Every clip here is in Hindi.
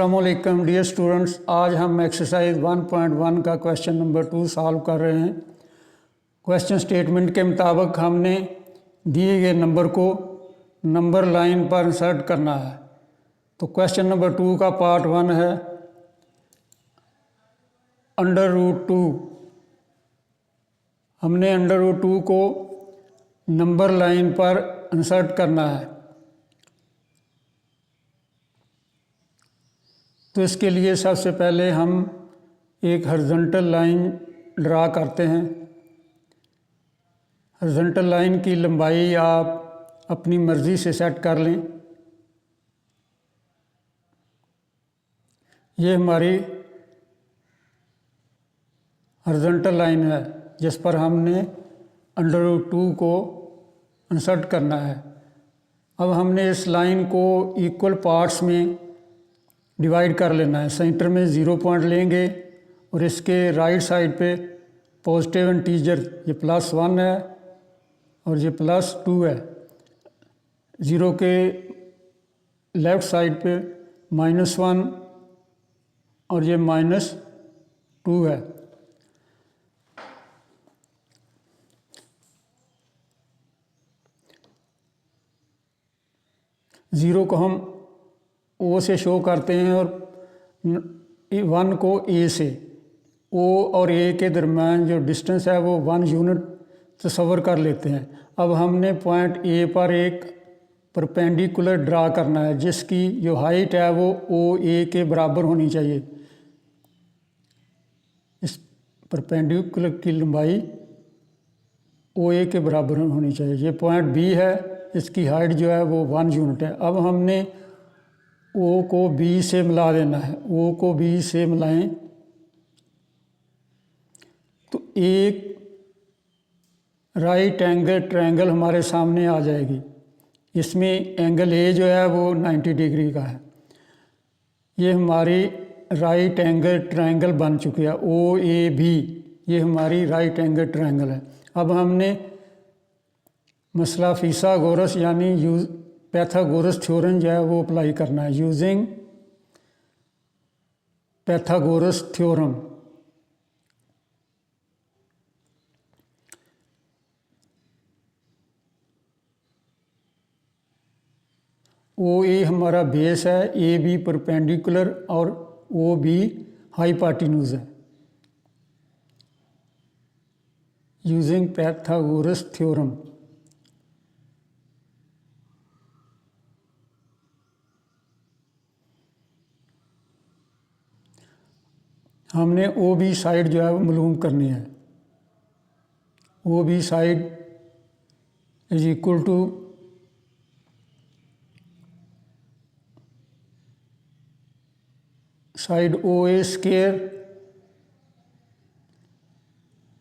अस्सलाम वालेकुम डियर स्टूडेंट्स, आज हम एक्सरसाइज 1.1 का क्वेश्चन नंबर 2 सॉल्व कर रहे हैं। क्वेश्चन स्टेटमेंट के मुताबिक हमने दिए गए नंबर को नंबर लाइन पर इंसर्ट करना है। तो क्वेश्चन नंबर 2 का पार्ट 1 है √2। हमने √2 को नंबर लाइन पर इंसर्ट करना है। तो इसके लिए सबसे पहले हम एक हॉरिजॉन्टल लाइन ड्रा करते हैं। हॉरिजॉन्टल लाइन की लंबाई आप अपनी मर्ज़ी से सेट कर लें। ये हमारी हॉरिजॉन्टल लाइन है जिस पर हमने √2 को इंसर्ट करना है। अब हमने इस लाइन को इक्वल पार्ट्स में डिवाइड कर लेना है। सेंटर में 0 पॉइंट लेंगे और इसके राइट साइड पे पॉजिटिव इंटीजर ये +1 है और ये +2 है। 0 के लेफ़्ट साइड पे -1 और ये -2 है। ज़ीरो को हम O से शो करते हैं और 1 को A से। O और A के दरम्यान जो डिस्टेंस है वो 1 यूनिट तस्वर कर लेते हैं। अब हमने पॉइंट A पर एक परपेंडिकुलर ड्रा करना है जिसकी जो हाइट है वो OA के बराबर होनी चाहिए। इस परपेंडिकुलर की लंबाई OA के बराबर होनी चाहिए। ये पॉइंट B है, इसकी हाइट जो है वो 1 यूनिट है। अब हमने O को B से मिला देना है। O को B से मिलाएं तो एक राइट एंगल ट्रायंगल हमारे सामने आ जाएगी। इसमें एंगल A जो है वो 90 डिग्री का है। ये हमारी राइट एंगल ट्रायंगल बन चुकी है। OAB ये हमारी राइट एंगल ट्रायंगल है। अब हमने मसला फिसागोरस यानी पैथागोरस थ्योरम जो है वो अप्लाई करना है। यूजिंग पैथागोरस थ्योरम OA हमारा बेस है, AB परपेंडिकुलर और OB हाइपाटिन्यूज है। यूजिंग पैथागोरस थ्योरम हमने OB साइड जो है वो मालूम करनी है। OB side is equal to side OA square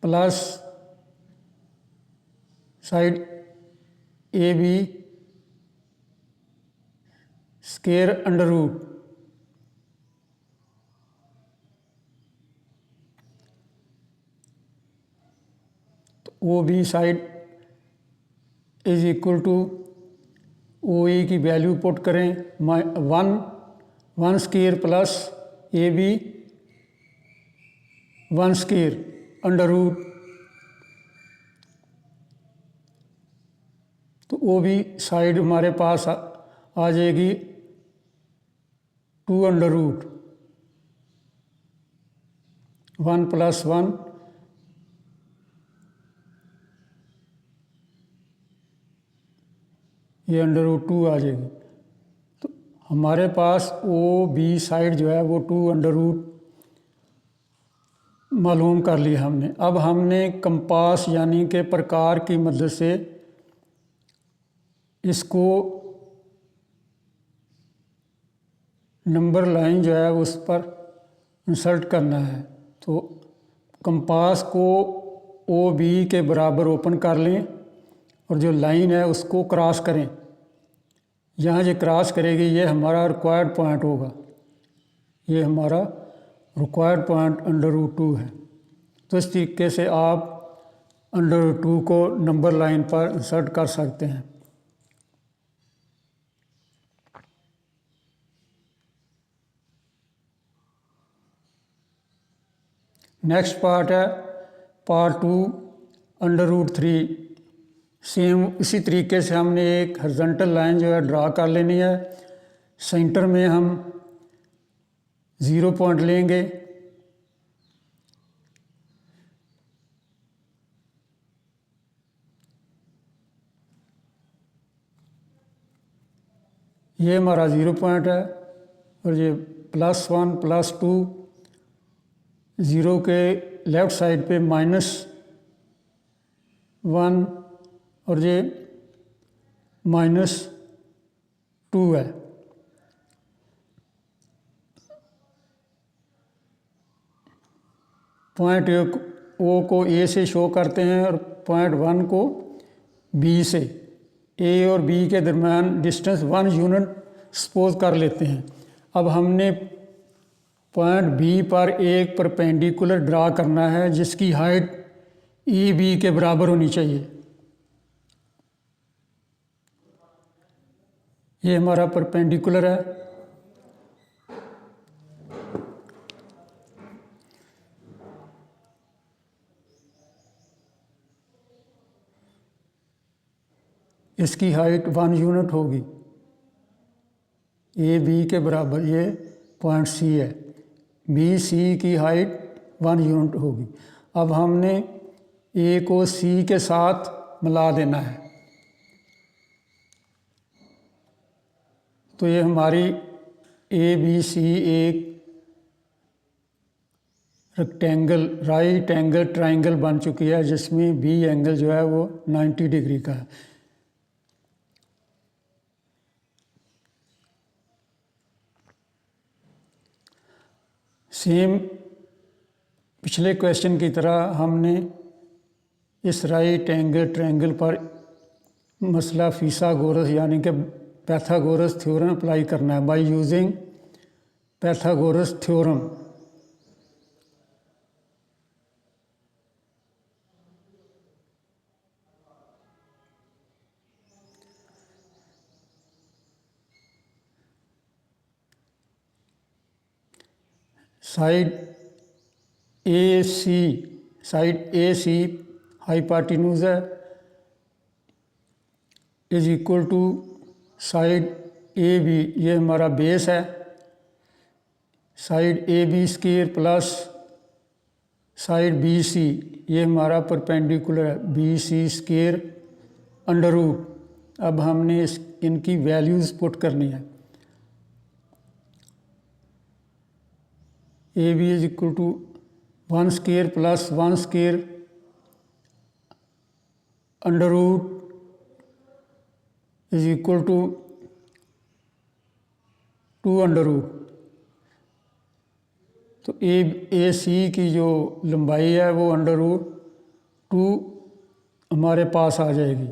plus side AB square under root. OB side is equal to OE की वैल्यू पुट करें 1 square plus AB 1 square under root. तो OB साइड हमारे पास आ जाएगी 2 अंडर रूट 1 + 1 ये अंडर रूट 2 आ जाएगी। तो हमारे पास OB साइड जो है वो 2 अंडर रूट मालूम कर लिया हमने। अब हमने कंपास यानी कि प्रकार की मदद से इसको नंबर लाइन जो है उस पर इंसर्ट करना है। तो कंपास को OB के बराबर ओपन कर लें और जो लाइन है उसको क्रॉस करें। यहाँ जो क्रॉस करेगी ये हमारा रिक्वायर्ड पॉइंट होगा। ये हमारा रिक्वायर्ड पॉइंट √2 है। तो इस तरीके से आप √2 को नंबर लाइन पर इंसर्ट कर सकते हैं। नेक्स्ट पार्ट है पार्ट 2 √3। सेम इसी तरीके से हमने एक हॉरिजॉन्टल लाइन जो है ड्रा कर लेनी है। सेंटर में हम 0 पॉइंट लेंगे। ये हमारा 0 पॉइंट है और ये +1 +2, 0 के लेफ़्ट साइड पे -1 और ये -2 है। पॉइंट ओ को ए से शो करते हैं और पॉइंट 1 को बी से। ए और बी के दरमियान डिस्टेंस 1 यूनिट सपोज कर लेते हैं। अब हमने पॉइंट बी पर एक परपेंडिकुलर ड्रा करना है जिसकी हाइट ई बी के बराबर होनी चाहिए। ये हमारा परपेंडिकुलर है। इसकी हाइट 1 यूनिट होगी, ए बी के बराबर। ये पॉइंट सी है, बी सी की हाइट 1 यूनिट होगी। अब हमने ए को सी के साथ मिला देना है। तो ये हमारी ए बी सी एक रेक्टेंगल राइट एंगल ट्राइंगल बन चुकी है जिसमें बी एंगल जो है वो 90 डिग्री का है। सेम पिछले क्वेश्चन की तरह हमने इस राइट एंगल ट्रायंगल पर मसला फिसागोरस यानी कि पैथागोरस थ्योरम अप्लाई करना है by using Pythagoras theorem. Side A C hypotenuse है is equal to side A B, ये हमारा बेस है। Side A B square plus side B C, ये हमारा परपेंडिकुलर है, B C square under root. अब हमने इनकी वैल्यूज़ पुट करनी है। A B is equal to 1 square plus 1 square under root is equal to 2 under root. तो ए सी की जो लंबाई है वो अंडर रूट 2 हमारे पास आ जाएगी।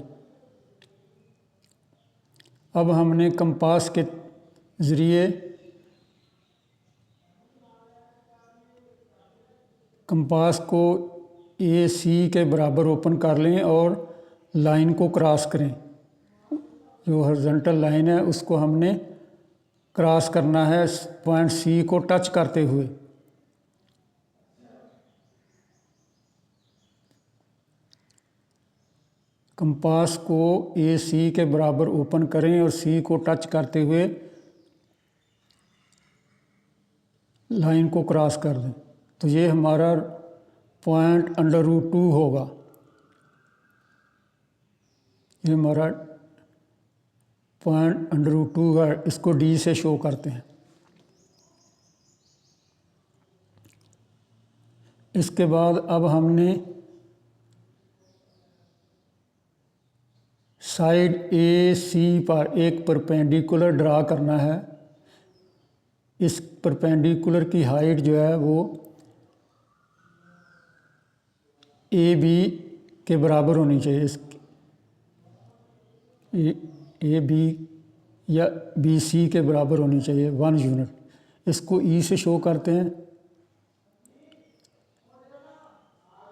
अब हमने कंपास के ज़रिए कंपास को ए सी के बराबर ओपन कर लें और लाइन को क्रॉस करें। जो हॉरिजॉन्टल लाइन है उसको हमने क्रॉस करना है पॉइंट सी को टच करते हुए। कंपास को ए सी के बराबर ओपन करें और सी को टच करते हुए लाइन को क्रॉस कर दें। तो ये हमारा पॉइंट अंडर रूट 2 होगा। ये हमारा पॉइंट अंडर रूट 2 है, इसको डी से शो करते हैं। इसके बाद अब हमने साइड ए सी पर एक परपेंडिकुलर ड्रा करना है। इस परपेंडिकुलर की हाइट जो है वो ए बी के बराबर होनी चाहिए। ए बी या बी सी के बराबर होनी चाहिए 1 यूनिट। इसको ई से शो करते हैं।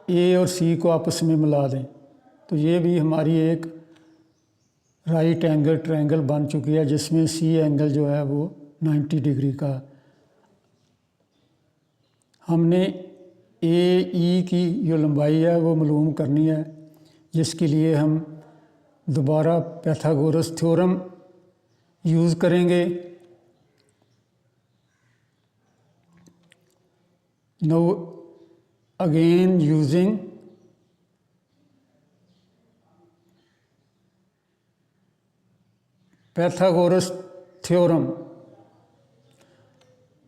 ए और सी को आपस में मिला दें तो ये भी हमारी एक राइट एंगल ट्रायंगल बन चुकी है जिसमें सी एंगल जो है वो 90 डिग्री का। हमने ए ई की जो लंबाई है वो मालूम करनी है, जिसके लिए हम दोबारा पाइथागोरस थ्योरम यूज़ करेंगे। Now again using Pythagoras theorem.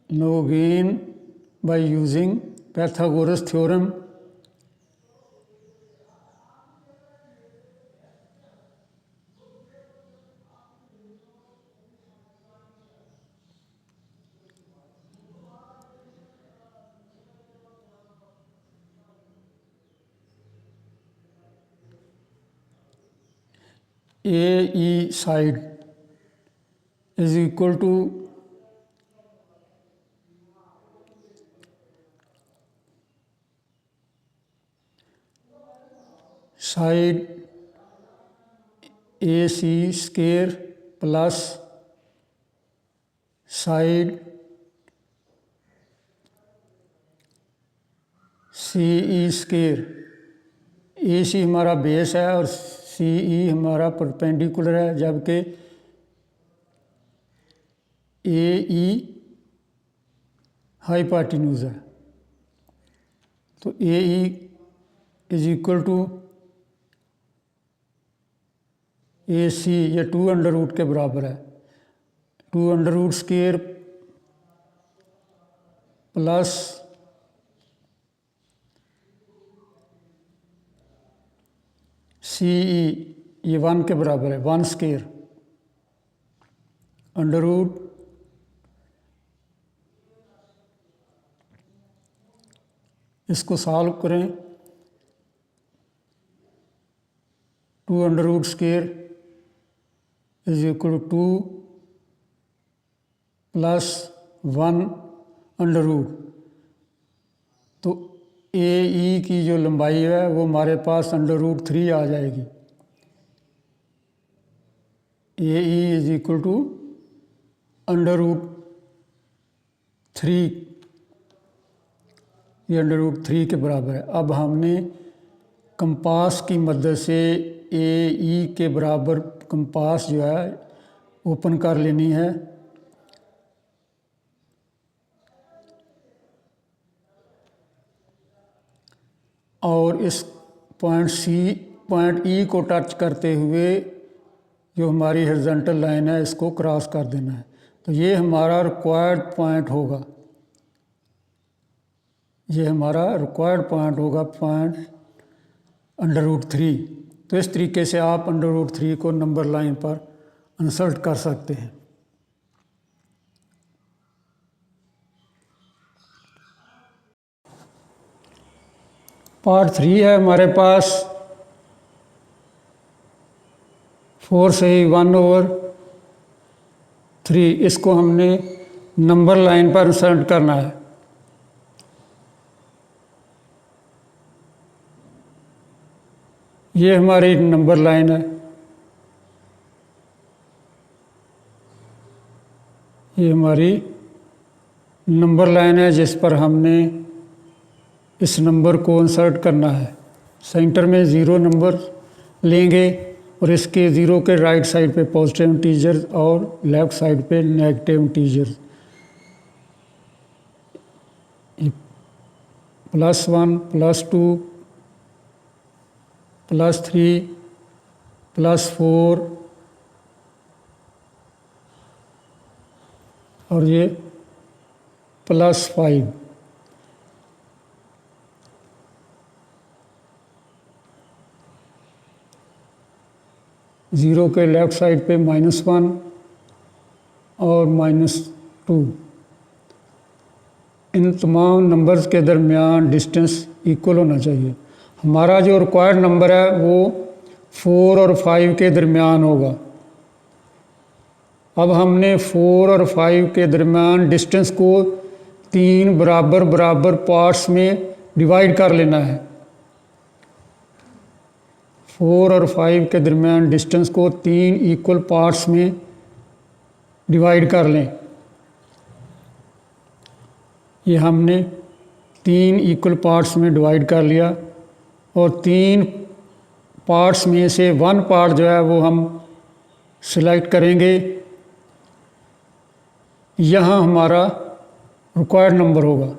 Now again by using Pythagoras theorem, AE side is equal to side AC square plus side CE square। AC हमारा बेस है और CE हमारा परपेंडिकुलर है, जबकि AE हाइपोटेन्यूज है। तो AE is equal to AC, ये 2 अंडर रूट के बराबर है। 2 under root square plus CE, ये 1 के बराबर है, 1 स्क्वायर अंडर रूट इसको सॉल्व करें। 2 under root square is equal to 2 plus 1 under root. तो AE की जो लंबाई है वो हमारे पास अंडर रूट 3 आ जाएगी। AE is equal to under root 3, ये अंडर रूट 3 के बराबर है। अब हमने कंपास की मदद से AE के बराबर कंपास जो है ओपन कर लेनी है। और इस पॉइंट E को टच करते हुए जो हमारी हॉरिजॉन्टल लाइन है इसको क्रॉस कर देना है। तो ये हमारा रिक्वायर्ड पॉइंट होगा, ये हमारा रिक्वायर्ड पॉइंट होगा, पॉइंट अंडर रूट 3। तो इस तरीके से आप अंडर रूट 3 को नंबर लाइन पर इंसर्ट कर सकते हैं। पार्ट 3 है हमारे पास 4 से 1/3, इसको हमने नंबर लाइन पर इंसर्ट करना है। ये हमारी नंबर लाइन है, ये हमारी नंबर लाइन है जिस पर हमने इस नंबर को इंसर्ट करना है। सेंटर में 0 नंबर लेंगे और इसके 0 के राइट साइड पे पॉजिटिव इंटीजर और लेफ़्ट साइड पे नेगेटिव इंटीजर। +1 +2 +3 +4 और ये +5। ज़ीरो के लेफ़्ट साइड पे -1 और -2। इन तमाम नंबर्स के दरमियान डिस्टेंस इक्वल होना चाहिए। हमारा जो रिक्वायर्ड नंबर है वो 4 और 5 के दरमियान होगा। अब हमने 4 और 5 के दरमियान डिस्टेंस को 3 बराबर बराबर पार्ट्स में डिवाइड कर लेना है। 4 और 5 के दरमियान डिस्टेंस को 3 इक्वल पार्ट्स में डिवाइड कर लें। ये हमने 3 इक्वल पार्ट्स में डिवाइड कर लिया और 3 पार्ट्स में से 1 पार्ट जो है वो हम सिलेक्ट करेंगे। यहाँ हमारा रिक्वायर्ड नंबर होगा।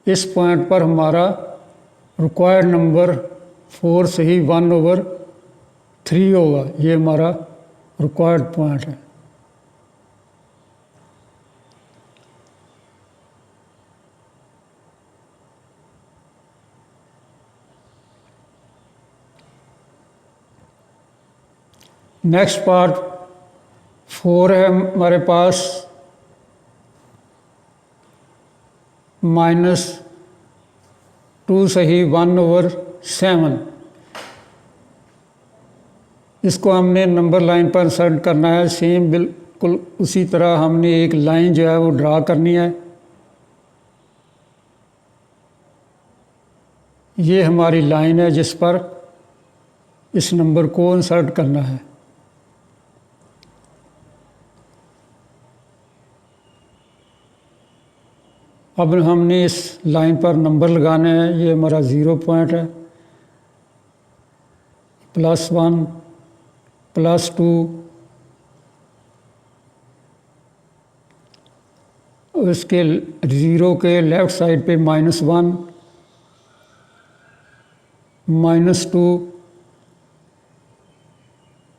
इस पॉइंट पर हमारा रिक्वायर्ड नंबर 4 से ही 1/3 होगा। ये हमारा रिक्वायर्ड पॉइंट है। नेक्स्ट पार्ट 4 है हमारे पास, -2 से ही 1/7। इसको हमने नंबर लाइन पर इंसर्ट करना है। सेम बिल्कुल उसी तरह हमने एक लाइन जो है वो ड्रा करनी है। ये हमारी लाइन है जिस पर इस नंबर को इंसर्ट करना है। अब हमने इस लाइन पर नंबर लगाने हैं। ये हमारा 0 पॉइंट है, +1, +2, इसके 0 के लेफ़्ट साइड पे -1, -2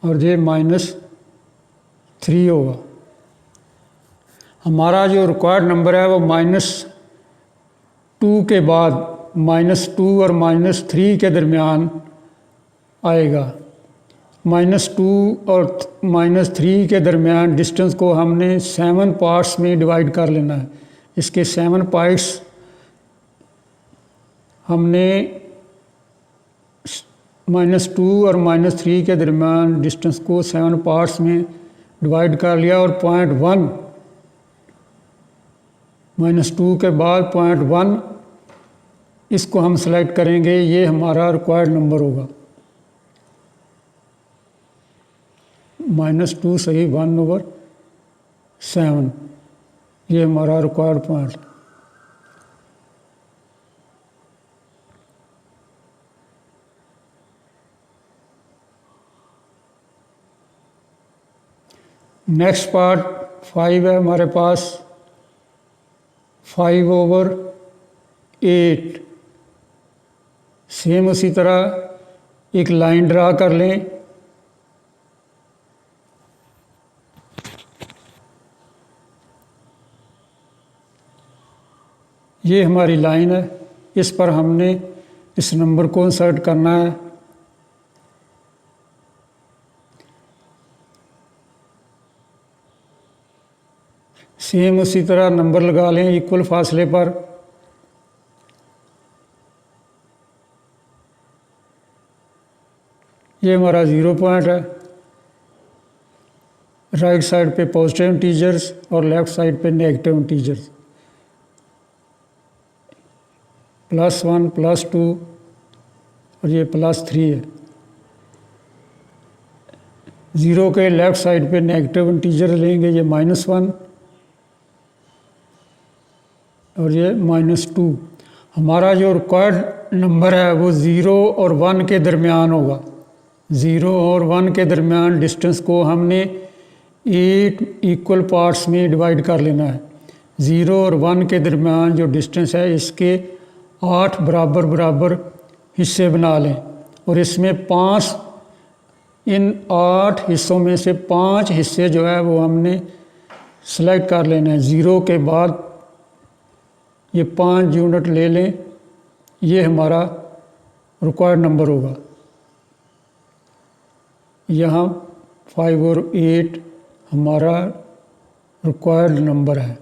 और ये -3 होगा। हमारा जो रिक्वायर्ड नंबर है वो -2 के बाद -2 और -3 के दरमियान आएगा। -2 और -3 के दरमियान डिस्टेंस को हमने 7 पार्ट्स में डिवाइड कर लेना है। इसके 7 पार्ट्स हमने -2 और -3 के दरमियान डिस्टेंस को 7 पार्ट्स में डिवाइड कर लिया और पॉइंट 1, -2 के बाद पॉइंट 1 इसको हम सेलेक्ट करेंगे। ये हमारा रिक्वायर्ड नंबर होगा। -2 से ही 1/7, ये हमारा रिक्वायर्ड पॉइंट। नेक्स्ट पार्ट 5 है हमारे पास, 5/8। सेम उसी तरह एक लाइन ड्रा कर लें। ये हमारी लाइन है, इस पर हमने इस नंबर को इंसर्ट करना है। सेम उसी तरह नंबर लगा लें इक्वल फासले पर। ये हमारा 0 पॉइंट है। राइट साइड पे पॉजिटिव इंटीजर्स और लेफ़्ट साइड पे नेगेटिव इंटीजर्स, +1, +2 और ये +3 है। 0 के लेफ़्ट साइड पे नेगेटिव इंटीजर लेंगे, ये -1 और ये -2। हमारा जो रिक्वायर्ड नंबर है वो 0 और 1 के दरमियान होगा। 0 और 1 के दरमियान डिस्टेंस को हमने 8 इक्वल पार्ट्स में डिवाइड कर लेना है। 0 और 1 के दरमियान जो डिस्टेंस है इसके 8 बराबर बराबर हिस्से बना लें और इसमें 5, इन 8 हिस्सों में से 5 हिस्से जो है वो हमने सेलेक्ट कर लेना है। 0 के बाद ये 5 यूनिट ले लें, ये हमारा रिक्वायर्ड नंबर होगा। यहाँ 5 और 8 हमारा रिक्वायर्ड नंबर है।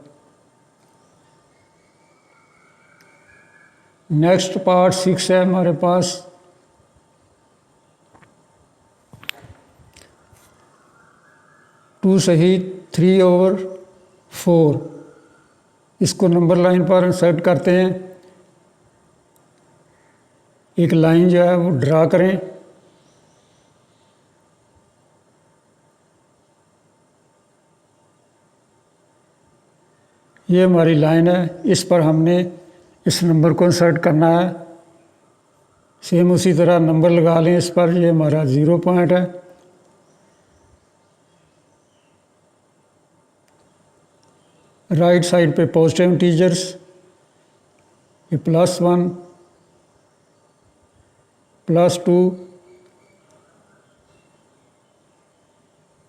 नेक्स्ट पार्ट 6 है हमारे पास, 2 से ही 3/4। इसको नंबर लाइन पर इंसर्ट करते हैं। एक लाइन जो है वो ड्रा करें। ये हमारी लाइन है, इस पर हमने इस नंबर को इंसर्ट करना है। सेम उसी तरह नंबर लगा लें इस पर। ये हमारा 0 पॉइंट है। राइट साइड पे पॉजिटिव इंटीजर्स, ये +1, +2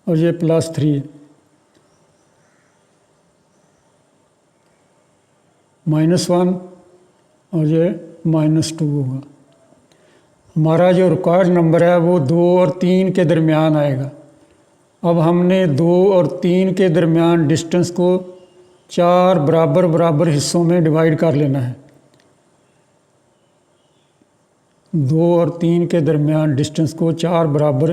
और ये +3, -1 और ये -2 होगा। हमारा जो रिक्वायर्ड नंबर है वो 2 और 3 के दरमियान आएगा। अब हमने 2 और 3 के दरमियान डिस्टेंस को 4 बराबर बराबर हिस्सों में डिवाइड कर लेना है। 2 और 3 के दरमियान डिस्टेंस को 4 बराबर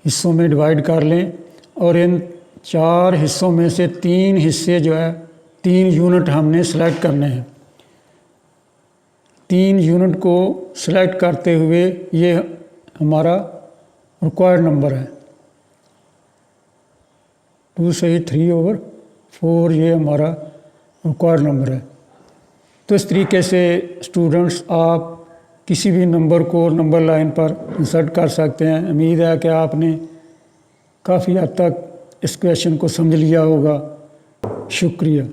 हिस्सों में डिवाइड कर लें और इन 4 हिस्सों में से 3 हिस्से जो है 3 यूनिट हमने सेलेक्ट करने हैं। 3 यूनिट को सेलेक्ट करते हुए ये हमारा रिक्वायर्ड नंबर है। 2 से ही 3/4 ये हमारा रिक्वायर्ड नंबर है। तो इस तरीके से स्टूडेंट्स आप किसी भी नंबर को नंबर लाइन पर इंसर्ट कर सकते हैं। उम्मीद है कि आपने काफ़ी हद तक इस क्वेश्चन को समझ लिया होगा। शुक्रिया।